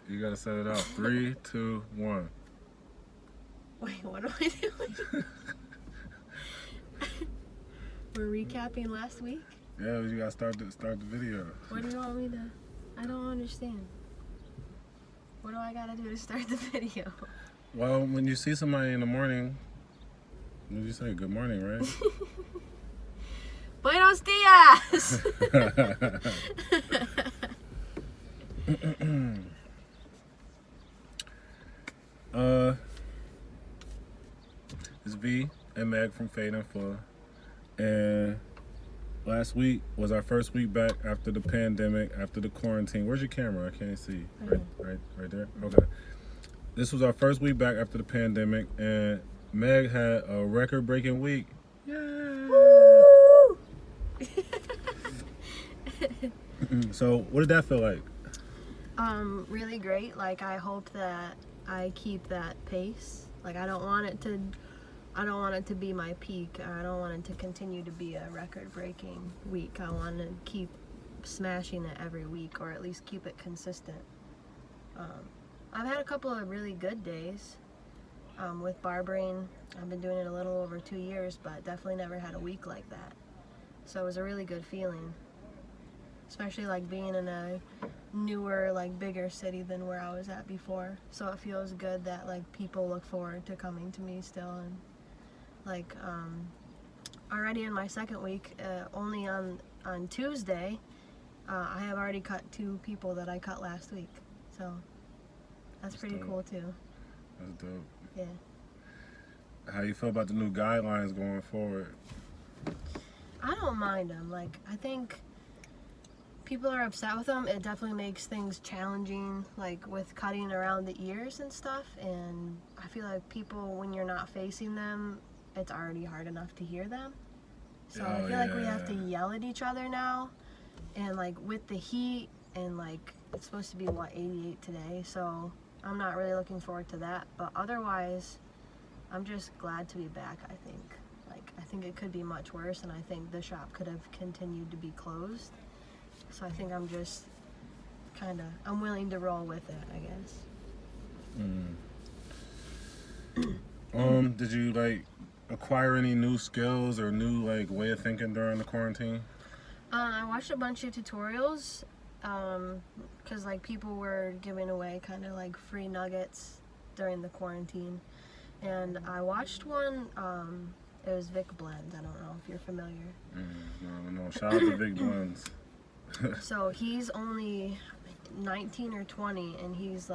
You gotta set it off. 3, 2, 1. Wait, what am I doing? We're recapping last week? Yeah, you gotta start the video. What do you want me to... I don't understand. What do I gotta do to start the video? Well, when you see somebody in the morning, you say good morning, right? Buenos dias! It's V and Meg from Fade and Full. And last week was our first week back after the pandemic, after the quarantine. Where's your camera? I can't see. Right there? Okay. This was our first week back after the pandemic, and Meg had a record-breaking week. Yay! Woo! So, what did that feel like? Really great. Like, I hope that I keep that pace. Like, I don't want it to be my peak. I don't want it to continue to be a record-breaking week. I want to keep smashing it every week, or at least keep it consistent. I've had a couple of really good days with barbering. I've been doing it a little over 2 years, but definitely never had a week like that. So it was a really good feeling, especially like being in a newer, like bigger city than where I was at before. So it feels good that like people look forward to coming to me still. And like already in my second week, only on Tuesday, I have already cut 2 people that I cut last week. So that's pretty dope. cool too. That's dope. Yeah. How you feel about the new guidelines going forward? I don't mind them. Like, I think people are upset with them. It definitely makes things challenging, like with cutting around the ears and stuff. And I feel like people, when you're not facing them, it's already hard enough to hear them. So I feel like we have to yell at each other now. And like with the heat, and like it's supposed to be 88 today, so I'm not really looking forward to that. But otherwise, I'm just glad to be back. I think it could be much worse, and I think the shop could have continued to be closed. So I think I'm just I'm willing to roll with it, I guess. Did you like acquire any new skills or new like way of thinking during the quarantine? I watched a bunch of tutorials because like people were giving away kind of like free nuggets during the quarantine, and I watched one. It was Vic Blends. I don't know if you're familiar. No. Shout out to Big Blends. So he's only 19 or 20, and he's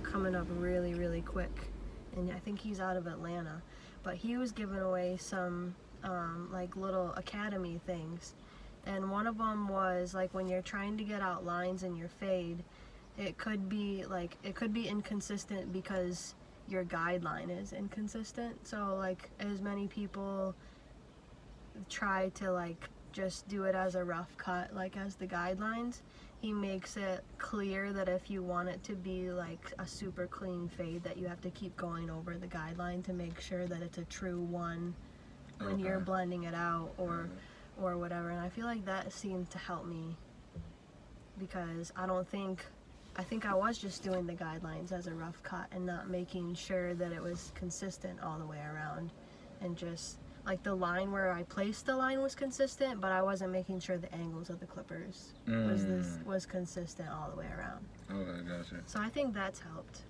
coming up really, really quick. And I think he's out of Atlanta. But he was giving away some like little academy things. And one of them was like when you're trying to get out lines in your fade, it could be inconsistent because your guideline is inconsistent. So like as many people try to like just do it as a rough cut, like as the guidelines, he makes it clear that if you want it to be like a super clean fade, that you have to keep going over the guideline to make sure that it's a true one when you're blending it out or whatever. And I feel like that seemed to help me, because I think I was just doing the guidelines as a rough cut and not making sure that it was consistent all the way around, and just like the line where I placed the line was consistent, but I wasn't making sure the angles of the clippers was consistent all the way around. Okay, gotcha. So I think that's helped.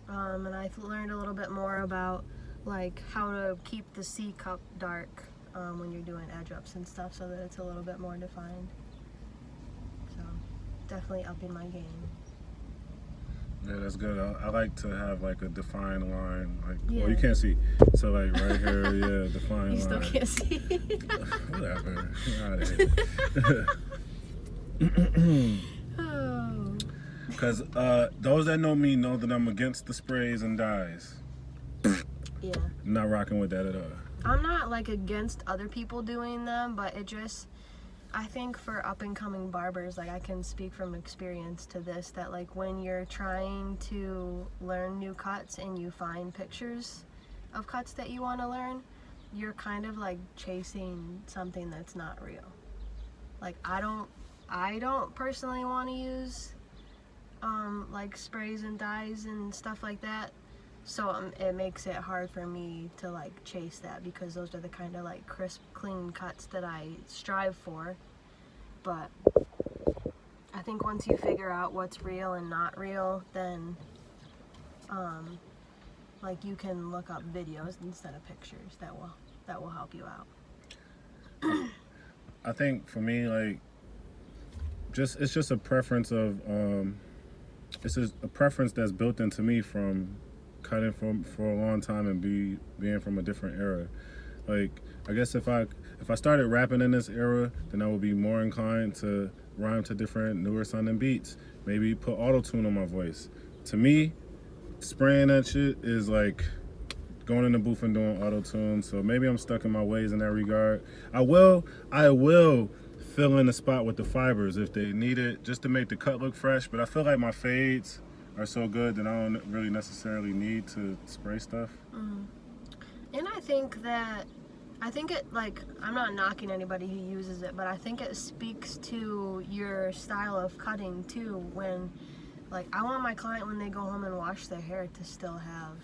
And I learned a little bit more about like how to keep the C cup dark when you're doing edge ups and stuff, so that it's a little bit more defined. So definitely upping my game. Yeah, that's good. I like to have like a defined line. Like, Yeah. well, you can't see. So like right here, yeah, defined You still line. can't see. Whatever. Get out of here. Oh. Because those that know me know that I'm against the sprays and dyes. Yeah. I'm not rocking with that at all. I'm not like against other people doing them, but it just, I think for up and coming barbers, like I can speak from experience to this, that like when you're trying to learn new cuts and you find pictures of cuts that you want to learn, you're kind of like chasing something that's not real. Like I don't I don't personally want to use like sprays and dyes and stuff like that. So it makes it hard for me to like chase that, because those are the kind of like crisp, clean cuts that I strive for. But I think once you figure out what's real and not real, then like you can look up videos instead of pictures. That will help you out. I think for me, like, it's just a preference of it's just a preference that's built into me from cutting for a long time and being from a different era. Like, I guess if I started rapping in this era, then I would be more inclined to rhyme to different, newer sounding beats. Maybe put auto-tune on my voice. To me, spraying that shit is like going in the booth and doing auto-tune. So maybe I'm stuck in my ways in that regard. I will fill in the spot with the fibers if they need it, just to make the cut look fresh. But I feel like my fades are so good that I don't really necessarily need to spray stuff. Mm-hmm. And I think it, like, I'm not knocking anybody who uses it, but I think it speaks to your style of cutting too. When, like, I want my client, when they go home and wash their hair, to still have,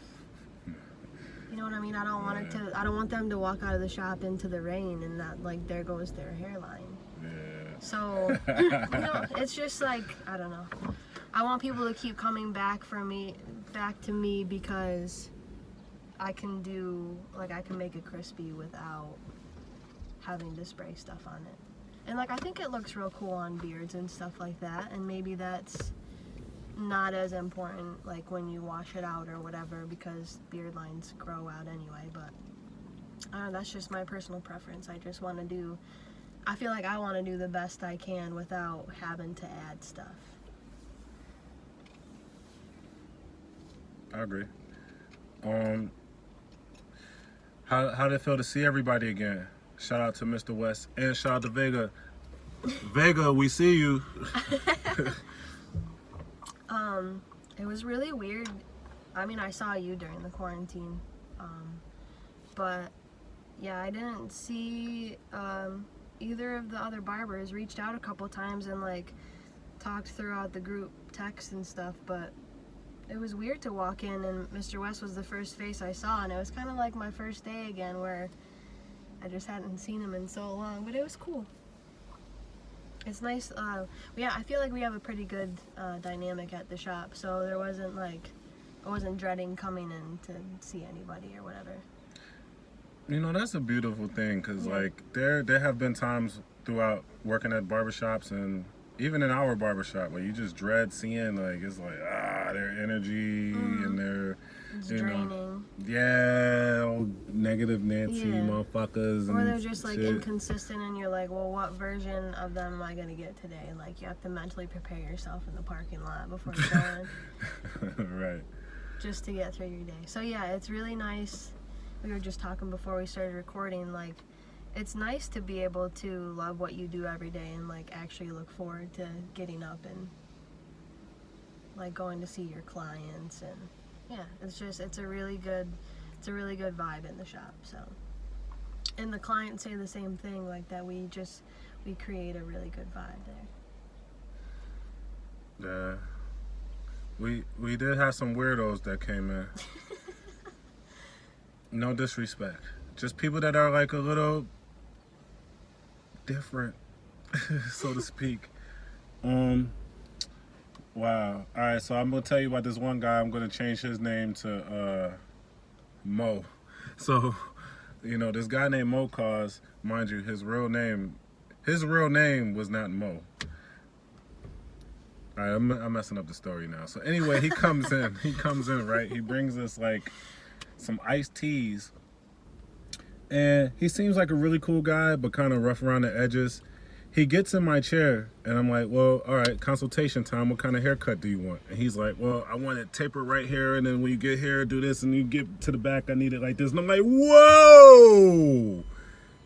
you know what I mean? I don't want them to walk out of the shop into the rain and that, like, there goes their hairline. Yeah. So, it's just like, I don't know. I want people to keep coming back to me because I can make it crispy without having to spray stuff on it. And like, I think it looks real cool on beards and stuff like that, and maybe that's not as important like when you wash it out or whatever, because beard lines grow out anyway. But I don't know, that's just my personal preference. I feel like I want to do the best I can without having to add stuff. I agree. How did it feel to see everybody again? Shout out to Mr. West and shout out to Vega. Vega, we see you. It was really weird. I mean, I saw you during the quarantine, but yeah, I didn't see either of the other barbers. Reached out a couple times and like talked throughout the group text and stuff, but it was weird to walk in and Mr. West was the first face I saw, and it was kind of like my first day again, where I just hadn't seen him in so long, but it was cool. It's nice. Yeah, I feel like we have a pretty good dynamic at the shop, so there wasn't like, I wasn't dreading coming in to see anybody or whatever. You know, that's a beautiful thing, because like there have been times throughout working at barbershops and even in our barbershop where you just dread seeing, like, it's like, their energy and their, it's draining. Negative Nancy motherfuckers. Or they're just like inconsistent, and you're like, well, what version of them am I gonna get today? And like, you have to mentally prepare yourself in the parking lot before you go in. Right. Just to get through your day. So yeah, it's really nice. We were just talking before we started recording, like, it's nice to be able to love what you do every day and like actually look forward to getting up and like going to see your clients. And yeah, it's a really good vibe in the shop. So, and the clients say the same thing, like that we create a really good vibe there. Yeah, we did have some weirdos that came in. No disrespect, just people that are like a little different, so to speak. Wow. All right, so I'm gonna tell you about this one guy. I'm gonna change his name to Mo. So, this guy named Mo Cause, mind you, his real name was not Mo. All right, I'm messing up the story now. So anyway, he comes in, right? He brings us like some iced teas. And he seems like a really cool guy, but kind of rough around the edges. He gets in my chair, and I'm like, well, all right, consultation time. What kind of haircut do you want? And he's like, well, I want it tapered right here, and then when you get here, do this, and you get to the back, I need it like this. And I'm like, whoa!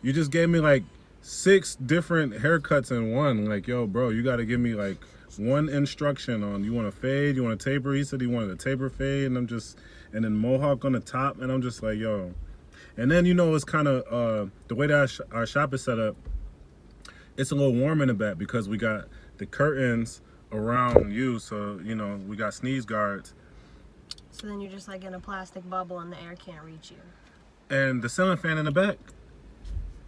You just gave me like 6 different haircuts in one. Like, yo, bro, you got to give me like one instruction on, you want a fade, you want a taper? He said he wanted a taper fade, and then mohawk on the top, and I'm just like, yo. And then, it's kind of, the way that our shop is set up, it's a little warm in the back because we got the curtains around you, so you know we got sneeze guards, So then you're just like in a plastic bubble and the air can't reach you. and the ceiling fan in the back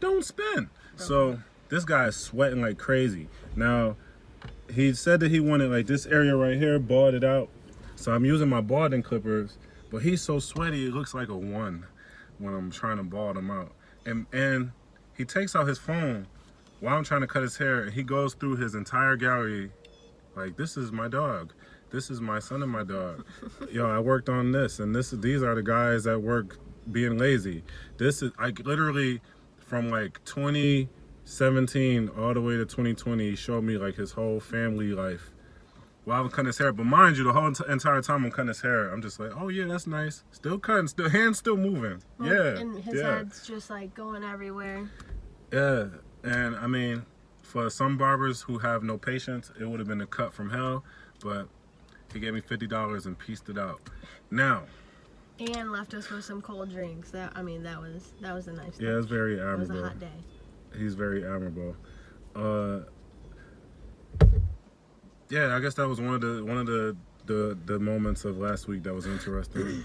don't spin. So this guy is sweating like crazy. Now he said that he wanted like this area right here balded out, so I'm using my balding clippers, but he's so sweaty it looks like a 1 when I'm trying to bald him out. And he takes out his phone while I'm trying to cut his hair, and he goes through his entire gallery like, this is my dog, this is my son and my dog. Yo, I worked on this, and these are the guys that work being lazy. This is like literally from like 2017 all the way to 2020. He showed me like his whole family life while I'm cutting his hair. But mind you, the whole entire time I'm cutting his hair, I'm just like, oh yeah, that's nice. Still cutting, still hands still moving. Well, Yeah, and his head's just like going everywhere. yeah. And I mean, for some barbers who have no patience, it would have been a cut from hell. But he gave me $50 and pieced it out. Now. And left us with some cold drinks. That was a nice. Yeah, it's very admirable. It was a hot day. He's very admirable. Yeah, I guess that was one of the moments of last week that was interesting.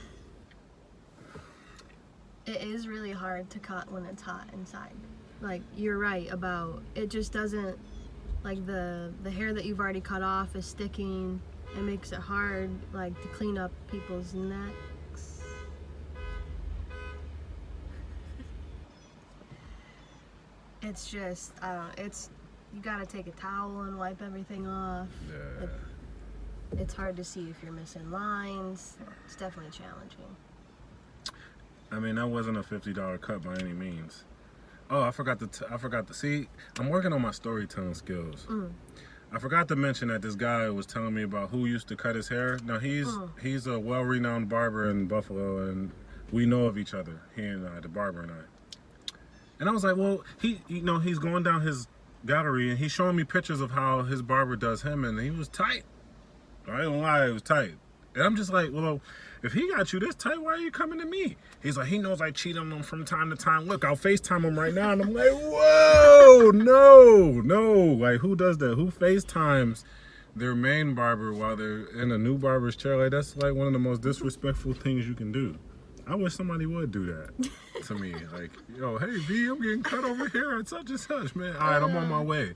It is really hard to cut when it's hot inside. Like, you're right about it, just doesn't, like the hair that you've already cut off is sticking. It makes it hard, like, to clean up people's necks. It's just, you gotta take a towel and wipe everything off. Yeah. It's hard to see if you're missing lines. It's definitely challenging. I mean, that wasn't a $50 cut by any means. Oh, I forgot to see. I'm working on my storytelling skills. I forgot to mention that this guy was telling me about who used to cut his hair. Now he's a well-renowned barber in Buffalo, and we know of each other. He and I, the barber and I. And I was like, well, he's going down his gallery and he's showing me pictures of how his barber does him, and he was tight. I don't lie, it was tight. And I'm just like, well, if he got you this tight, why are you coming to me? He's like, he knows I cheat on him from time to time. Look, I'll FaceTime him right now. And I'm like, whoa, no. Like, who does that? Who FaceTimes their main barber while they're in a new barber's chair? Like, that's like one of the most disrespectful things you can do. I wish somebody would do that to me. Like, yo, hey, V, I'm getting cut over here at such and such, man. All right, I'm on my way.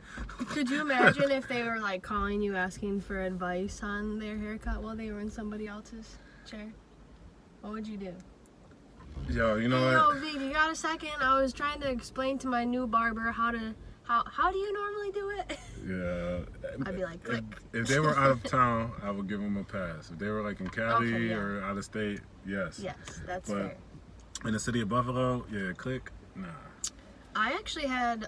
Could you imagine if they were, like, calling you asking for advice on their haircut while they were in somebody else's chair? What would you do? Yo, you know what? what? Yo, V, you got a second? I was trying to explain to my new barber how do you normally do it? Yeah. I'd be like, click. If they were out of town, I would give them a pass. If they were like in Cali Okay, yeah. or out of state, yes. Yes, that's But fair. in the city of Buffalo, yeah, click, nah. I actually had,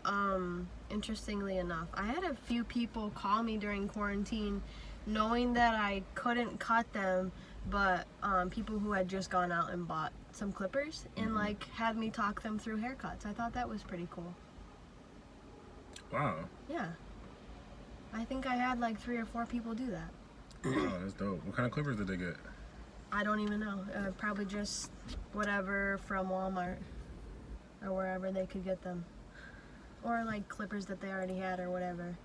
interestingly enough, I had a few people call me during quarantine knowing that I couldn't cut them, but people who had just gone out and bought some clippers and like had me talk them through haircuts. I thought that was pretty cool. Wow. Yeah. I think I had like 3 or 4 people do that. Wow, that's dope. What kind of clippers did they get? I don't even know. Probably just whatever from Walmart or wherever they could get them. Or like clippers that they already had or whatever.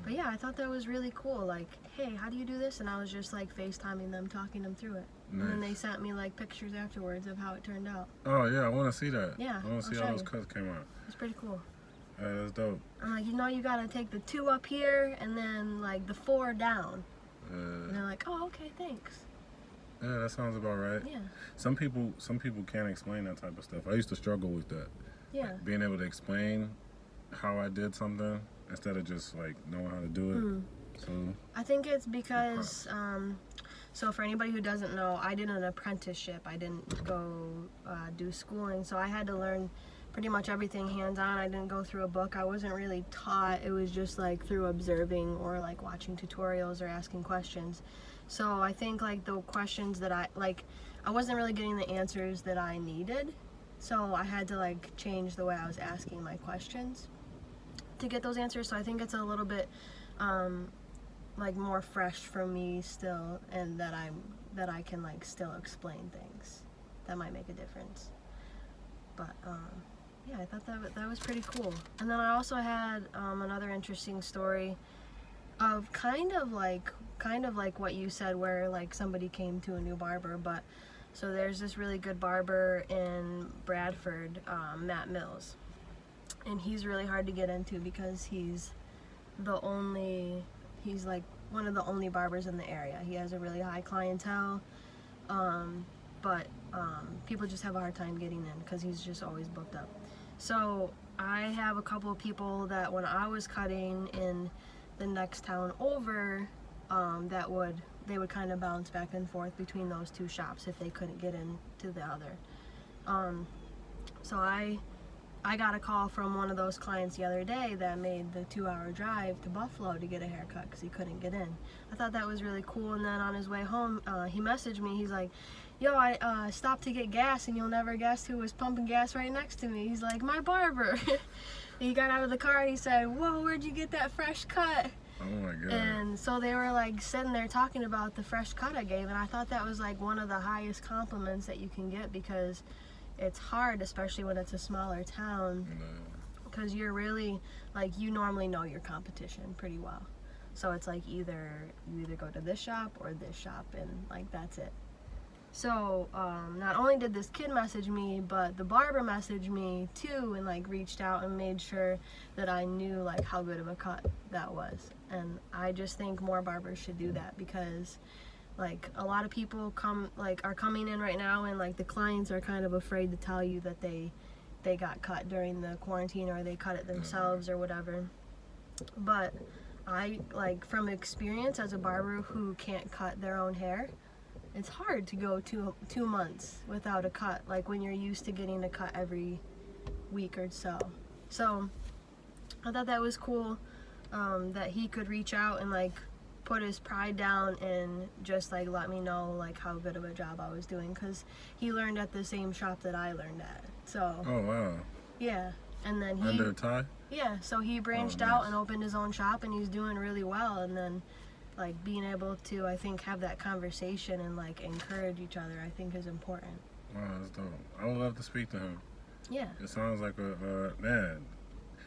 But yeah, I thought that was really cool. Like, hey, how do you do this? And I was just like FaceTiming them, talking them through it. Nice. And then they sent me like pictures afterwards of how it turned out. Oh, yeah, I want to see that. Yeah, I want to see I'll how show those you. cuts came out. It's pretty cool. That's dope. I'm like, you gotta take the 2 up here and then like the 4 down. And they're like, oh, okay, thanks. Yeah, that sounds about right. Yeah. Some people can't explain that type of stuff. I used to struggle with that. Yeah. Like, being able to explain how I did something instead of just like knowing how to do it. So I think it's because, so for anybody who doesn't know, I did an apprenticeship. I didn't go do schooling, so I had to learn pretty much everything hands-on. I didn't go through a book. I wasn't really taught. It was just like through observing or like watching tutorials or asking questions. So I think like the questions that I wasn't really getting the answers that I needed. So I had to like change the way I was asking my questions to get those answers. So I think it's a little bit like more fresh for me still, and that I can like still explain things. That might make a difference. But yeah, I thought that was pretty cool. And then I also had another interesting story of kind of like what you said, where like somebody came to a new barber. But so there's this really good barber in Bradford, Matt Mills, and he's really hard to get into because he's like one of the only barbers in the area. He has a really high clientele, but people just have a hard time getting in because he's just always booked up. So I have a couple of people that when I was cutting in the next town over, they would kind of bounce back and forth between those two shops if they couldn't get into the other. So I got a call from one of those clients the other day that made the 2-hour drive to Buffalo to get a haircut because he couldn't get in. I thought that was really cool. And then on his way home, he messaged me. He's like, yo, I stopped to get gas, and you'll never guess who was pumping gas right next to me. He's like, my barber. He got out of the car and he said, whoa, where'd you get that fresh cut? Oh my God. And so they were like sitting there talking about the fresh cut I gave, and I thought that was like one of the highest compliments that you can get, because it's hard, especially when it's a smaller town, because you're really like, you normally know your competition pretty well. So it's like you either go to this shop or this shop, and like that's it. So not only did this kid message me, but the barber messaged me too, and like reached out and made sure that I knew like how good of a cut that was. And I just think more barbers should do that, because like a lot of people are coming in right now, and like the clients are kind of afraid to tell you that they got cut during the quarantine, or they cut it themselves or whatever. But I, like, from experience as a barber who can't cut their own hair, it's hard to go 2 months without a cut, like when you're used to getting a cut every week or so. So I thought that was cool, that he could reach out and like put his pride down and just like let me know like how good of a job I was doing, because he learned at the same shop that I learned at. So oh wow. Yeah. And then Under a tie? Yeah, so he branched out and opened his own shop, and he's doing really well. And then like being able to, I think, have that conversation and like encourage each other, I think is important. Wow, that's dope. I would love to speak to him. Yeah. It sounds like a man.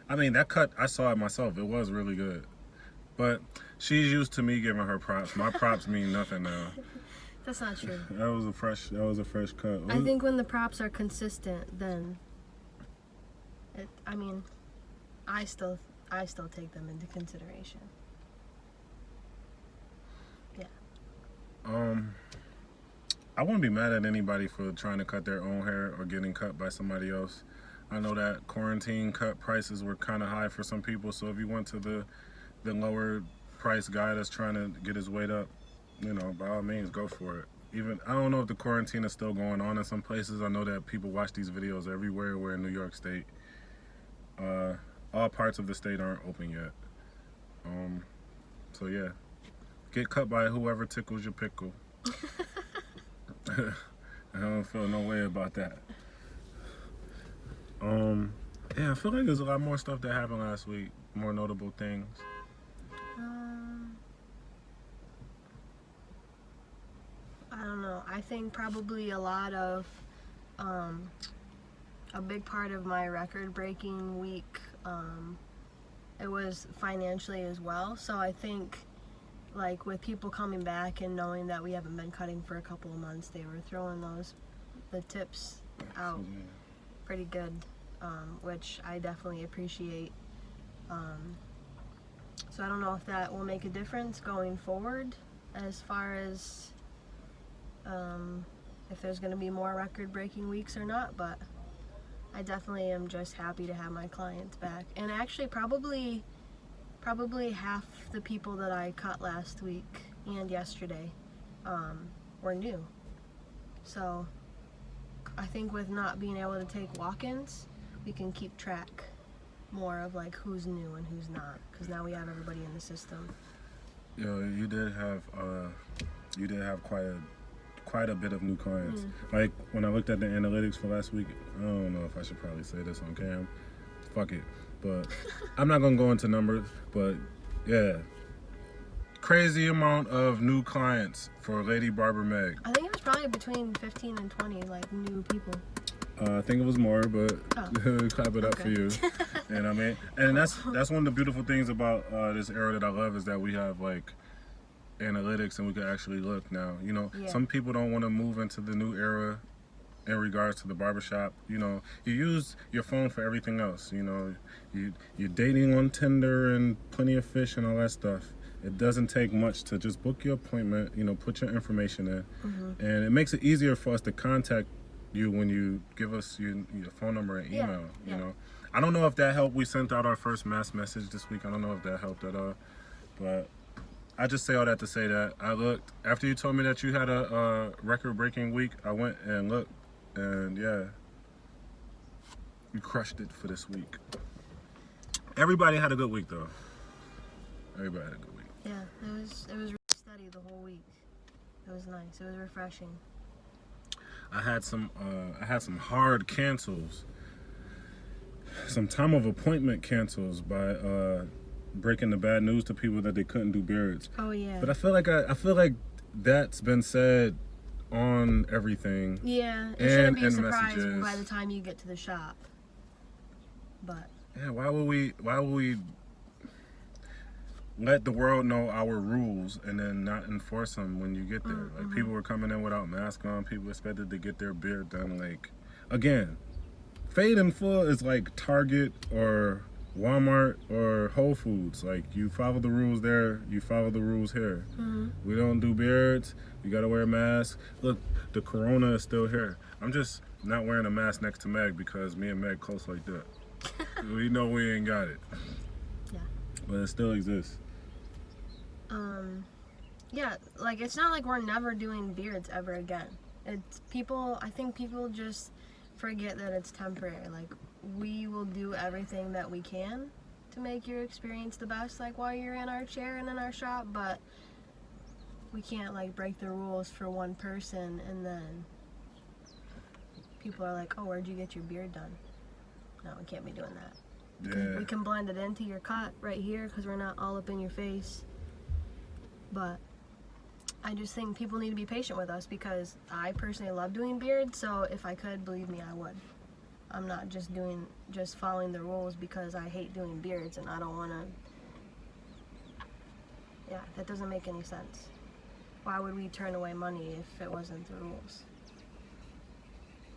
I mean, that cut, I saw it myself. It was really good. But she's used to me giving her props. My props mean nothing now. That's not true. That was a fresh cut. I think when the props are consistent, then I still take them into consideration. Yeah. I wouldn't be mad at anybody for trying to cut their own hair or getting cut by somebody else. I know that quarantine cut prices were kind of high for some people, so if you went to the lower price guy that's trying to get his weight up, you know, by all means, go for it. Even, I don't know if the quarantine is still going on in some places. I know that people watch these videos everywhere. We're in New York State. All parts of the state aren't open yet. So yeah, get cut by whoever tickles your pickle. I don't feel no way about that. Yeah, I feel like there's a lot more stuff that happened last week. More notable things. I don't know. I think probably a lot of, a big part of my record-breaking week, it was financially as well. So I think, like, with people coming back and knowing that we haven't been cutting for a couple of months, they were throwing the tips out pretty good, which I definitely appreciate. So I don't know if that will make a difference going forward as far as if there's going to be more record-breaking weeks or not, but I definitely am just happy to have my clients back. And actually probably half the people that I cut last week and yesterday were new. So I think with not being able to take walk-ins, we can keep track more of like who's new and who's not, because now we have everybody in the system. Yo, you did have quite a bit of new clients. Like when I looked at the analytics for last week, I don't know if I should probably say this on cam. Fuck it. But I'm not gonna go into numbers, but yeah. Crazy amount of new clients for Lady Barber Meg. I think it was probably between 15 and 20 like new people. I think it was more, but clap it up for Okay. you. And I mean, and that's one of the beautiful things about this era that I love is that we have like analytics and we can actually look now. You know, Yeah. some people don't want to move into the new era in regards to the barbershop. You know, you use your phone for everything else. You know, you're dating on Tinder and Plenty of Fish and all that stuff. It doesn't take much to just book your appointment, you know, put your information in, and it makes it easier for us to contact you when you give us your phone number and email. Yeah. You know, I don't know if that helped. We sent out our first mass message this week. I don't know if that helped at all, but I just say all that to say that I looked after you told me that you had a record-breaking week. I went and looked, and yeah, you crushed it for this week. Everybody had a good week though. Everybody had a good week. Yeah, it was really steady the whole week. It was nice. It was refreshing. I had some hard cancels, some time of appointment cancels by breaking the bad news to people that they couldn't do beards. Oh yeah. But I feel like that's been said on everything. Yeah, it and shouldn't be a in surprise messages. by the time you get to the shop. But Yeah, why would we let the world know our rules and then not enforce them when you get there? Like people were coming in without masks on. People expected to get their beard done. Like again, Fade in Full is like Target or Walmart or Whole Foods. Like you follow the rules there, you follow the rules here. We don't do beards. You gotta wear a mask. Look, the corona is still here. I'm just not wearing a mask next to Meg because me and Meg close like that. We know we ain't got it. Yeah. But it still exists. Yeah, like it's not like we're never doing beards ever again. It's people, I think people just forget that it's temporary. Like we will do everything that we can to make your experience the best, like while you're in our chair and in our shop, but we can't like break the rules for one person and then people are like, oh, where'd you get your beard done? No, we can't be doing that. Yeah. We can blend it into your cut right here because we're not all up in your face. But I just think people need to be patient with us because I personally love doing beards, so if I could, believe me, I would. I'm not just following the rules because I hate doing beards and I don't want to. Yeah, that doesn't make any sense. Why would we turn away money if it wasn't the rules?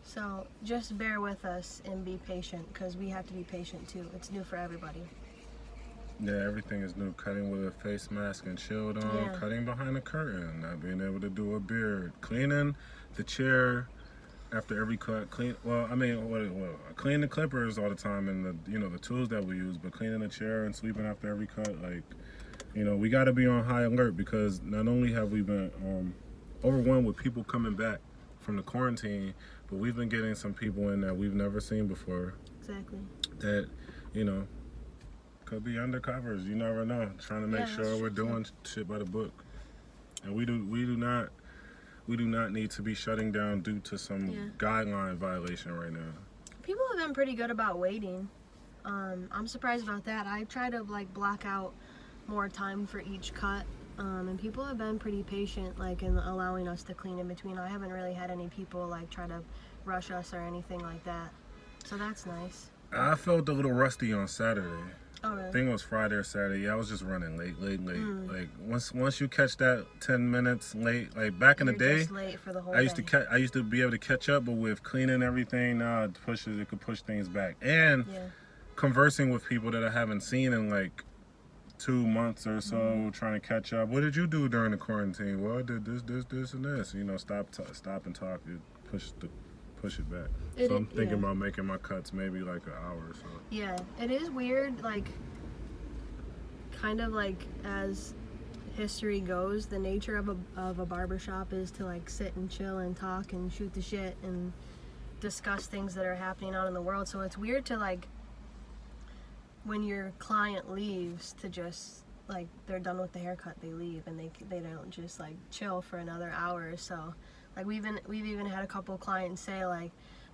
So just bear with us and be patient because we have to be patient too. It's new for everybody. Yeah, everything is new. Cutting with a face mask and shield on, Yeah. cutting behind a curtain, not being able to do a beard, cleaning the chair after every cut. Clean the clippers all the time and the tools that we use, but cleaning the chair and sweeping after every cut, like, we got to be on high alert because not only have we been overwhelmed with people coming back from the quarantine, but we've been getting some people in that we've never seen before. Exactly. That, could be undercovers. You never know. Trying to make Yeah, sure that's we're true, doing shit by the book, and we do not need to be shutting down due to some guideline violation right now. People have been pretty good about waiting. I'm surprised about that. I try to like block out more time for each cut, and people have been pretty patient, like in allowing us to clean in between. I haven't really had any people like try to rush us or anything like that, so that's nice. I felt a little rusty on Saturday. Oh really? I think it was Friday or Saturday. Yeah, I was just running late. Like once you catch that 10 minutes late, like back in the You're day, just late for the whole I used day. I used to be able to catch up, but with cleaning everything now, it could push things back. And conversing with people that I haven't seen in like 2 months or so, trying to catch up. What did you do during the quarantine? Well, I did this, and this. Stop and talk. It push it back. So I'm thinking about making my cuts maybe like an hour or so. Yeah, it is weird, like, kind of like as history goes, the nature of a barbershop is to like sit and chill and talk and shoot the shit and discuss things that are happening out in the world. So it's weird to like, when your client leaves, to just like, they're done with the haircut, they leave and they don't just like chill for another hour or so. Like we've even had a couple clients say like,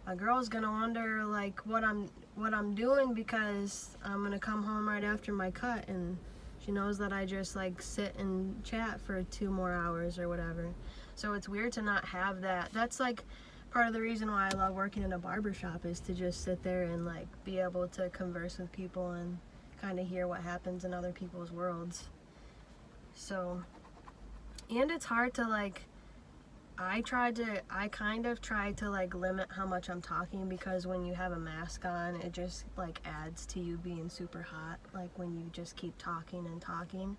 my girl's gonna wonder like what I'm doing because I'm gonna come home right after my cut and she knows that I just like sit and chat for 2 more hours or whatever. So it's weird to not have that. That's like part of the reason why I love working in a barbershop is to just sit there and like be able to converse with people and kind of hear what happens in other people's worlds. So, and it's hard to like, I kind of tried to like limit how much I'm talking, because when you have a mask on, it just like adds to you being super hot, like when you just keep talking and talking.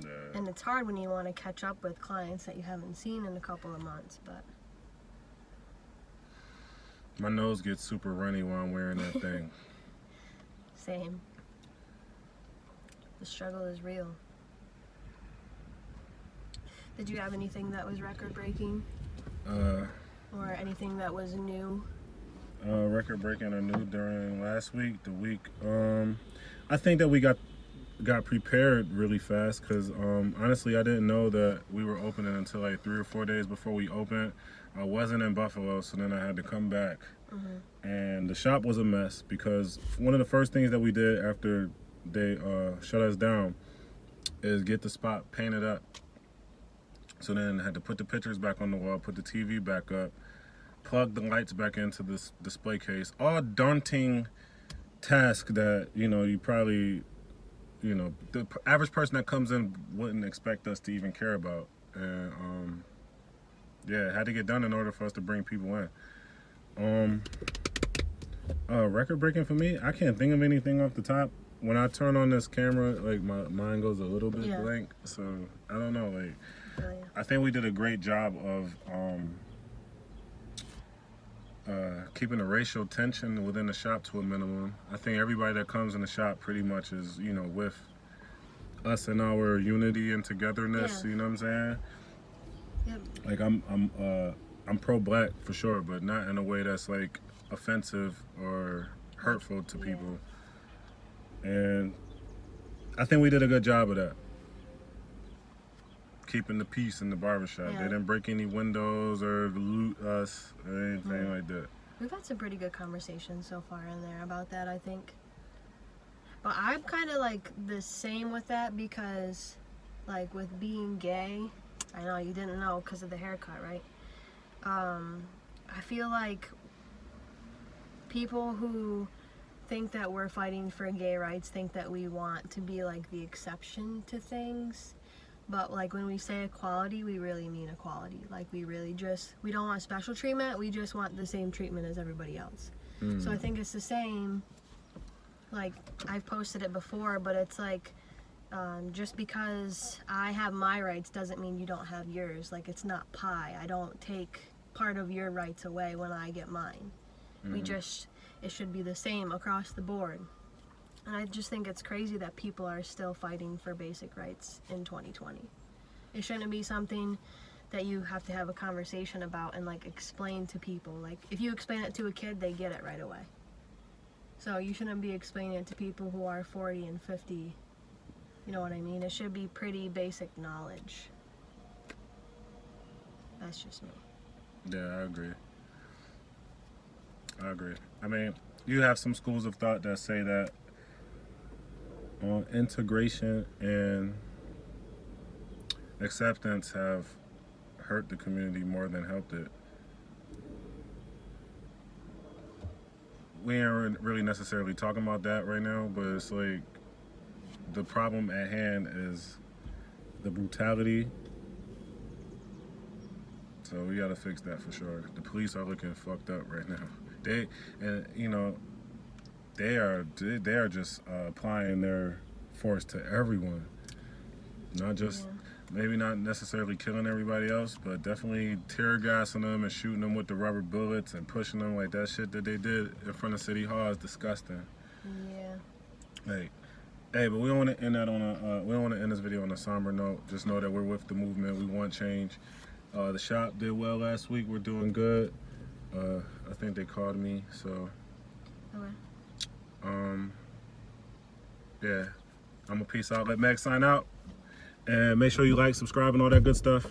Yeah. And it's hard when you want to catch up with clients that you haven't seen in a couple of months, but My nose gets super runny while I'm wearing that thing. same. The struggle is real. Did you have anything that was record breaking? Or anything that was new? Record breaking or new during last week, the week. I think that we got prepared really fast, because honestly, I didn't know that we were opening until like 3 or 4 days before we opened. I wasn't in Buffalo, so then I had to come back. And the shop was a mess, because one of the first things that we did after they shut us down is get the spot painted up. So then I had to put the pictures back on the wall, put the TV back up, plug the lights back into this display case. All daunting task that, you probably, the average person that comes in wouldn't expect us to even care about. And yeah, it had to get done in order for us to bring people in. Record breaking for me, I can't think of anything off the top. When I turn on this camera, like my mind goes a little bit blank. So I don't know, like I think we did a great job of keeping the racial tension within the shop to a minimum. I think everybody that comes in the shop pretty much is, with us and our unity and togetherness. Yeah. You know what I'm saying? Yep. Like I'm pro-black for sure, but not in a way that's like offensive or hurtful to people. And I think we did a good job of that, keeping the peace in the barbershop. Yeah. They didn't break any windows or loot us or anything like that. We've had some pretty good conversations so far in there about that, I think. But I'm kind of like the same with that, because like with being gay, I know you didn't know because of the haircut, right? I feel like people who think that we're fighting for gay rights think that we want to be like the exception to things. But like when we say equality, we really mean equality. Like we don't want special treatment, we just want the same treatment as everybody else. So I think it's the same, like I've posted it before, but it's like just because I have my rights doesn't mean you don't have yours. Like it's not pie. I don't take part of your rights away when I get mine. It should be the same across the board. And I just think it's crazy that people are still fighting for basic rights in 2020. It shouldn't be something that you have to have a conversation about and like explain to people. Like if you explain it to a kid, they get it right away. So you shouldn't be explaining it to people who are 40 and 50. You know what I mean? It should be pretty basic knowledge. That's just me. Yeah, I agree. I mean, you have some schools of thought that say that integration and acceptance have hurt the community more than helped it. We aren't really necessarily talking about that right now, but it's like the problem at hand is the brutality. So we gotta fix that for sure. The police are looking fucked up right now. They are just applying their force to everyone, not just maybe not necessarily killing everybody else, but definitely tear gassing them and shooting them with the rubber bullets and pushing them. Like that shit that they did in front of City Hall is disgusting. Yeah. Hey, but we don't want to end that on we don't want to end this video on a somber note. Just know that we're with the movement. We want change. The shop did well last week. We're doing good. I think they called me, so yeah, I'm gonna peace out. Let Meg sign out, and make sure you like, subscribe, and all that good stuff.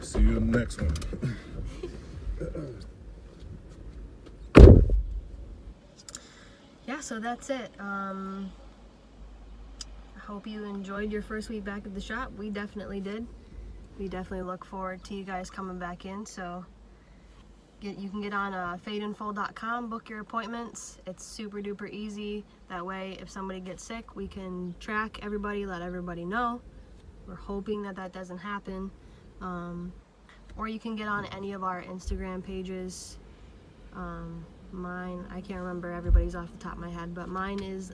See you in the next one. Yeah, so that's it. I hope you enjoyed your first week back at the shop. We definitely did. We definitely look forward to you guys coming back in, so You can get on fadeandfold.com, book your appointments. It's super duper easy. That way, if somebody gets sick, we can track everybody, let everybody know. We're hoping that that doesn't happen. Or you can get on any of our Instagram pages. Mine, I can't remember everybody's off the top of my head, but mine is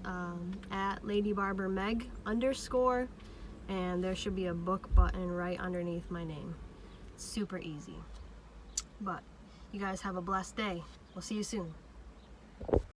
at Lady Barber Meg _, and there should be a book button right underneath my name. It's super easy. But you guys have a blessed day. We'll see you soon.